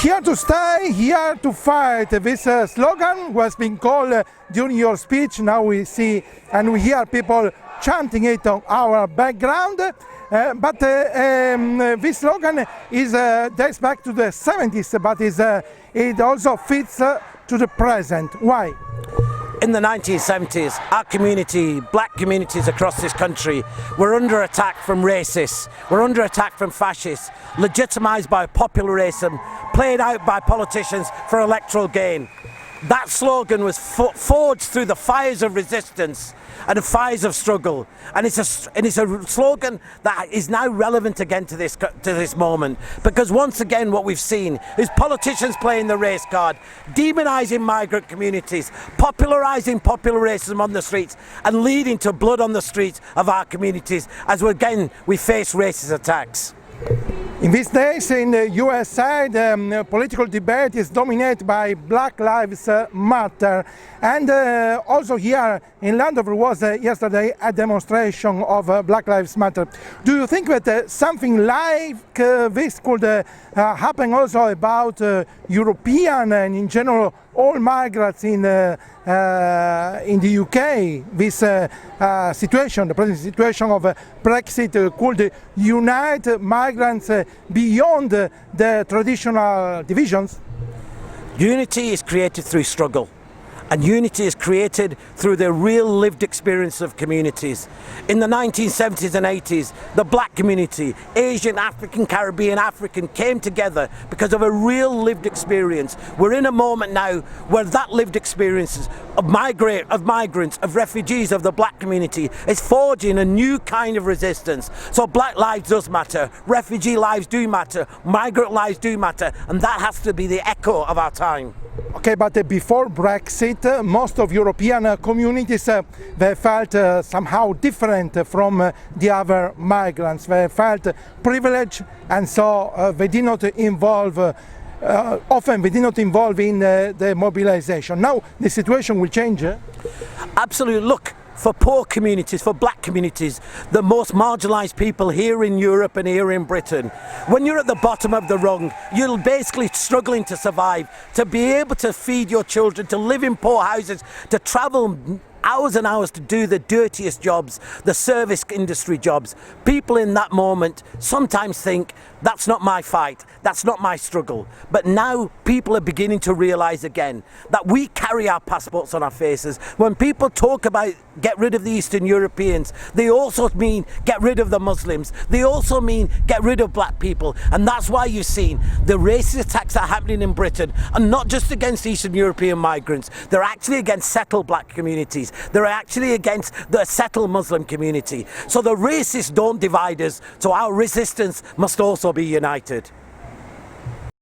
Here to stay, here to fight. This slogan was being called during your speech. Now we see and we hear people chanting it on our background. But this slogan is dates back to the 70s, but it also fits to the present. Why? In the 1970s, our community, black communities across this country, were under attack from racists, were under attack from fascists, legitimised by popularism, played out by politicians for electoral gain. That slogan was forged through the fires of resistance and the fires of struggle, and it's a slogan that is now relevant again to this moment, because once again what we've seen is politicians playing the race card, demonising migrant communities, popularising popular racism on the streets, and leading to blood on the streets of our communities as we face racist attacks. In these days in the USA, the political debate is dominated by Black Lives Matter, and also here in London there was yesterday a demonstration of Black Lives Matter. Do you think that something like this could happen also about European and in general all migrants in the UK? This situation, the present situation of Brexit, could unite migrants beyond the traditional divisions? Unity is created through struggle, and unity is created through the real lived experience of communities. In the 1970s and 80s, the black community, Asian, African, Caribbean, African, came together because of a real lived experience. We're in a moment now where that lived experience of migrants, of refugees, of the black community is forging a new kind of resistance. So black lives does matter, refugee lives do matter, migrant lives do matter, and that has to be the echo of our time. Okay, but before Brexit, most of European communities they felt somehow different from the other migrants. They felt privileged, and so they did not involve. Often they did not involve in the mobilization. Now the situation will change. Absolutely. Look, for poor communities, for black communities, the most marginalised people here in Europe and here in Britain, when you're at the bottom of the rung, you're basically struggling to survive, to be able to feed your children, to live in poor houses, to travel hours and hours to do the dirtiest jobs, the service industry jobs. People in that moment sometimes think, that's not my fight, that's not my struggle. But now people are beginning to realise again that we carry our passports on our faces. When people talk about get rid of the Eastern Europeans, they also mean get rid of the Muslims. They also mean get rid of black people. And that's why you've seen the racist attacks that are happening in Britain are not just against Eastern European migrants, they're actually against settled black communities. They're actually against the settled Muslim community. So the racists don't divide us, so our resistance must also be united.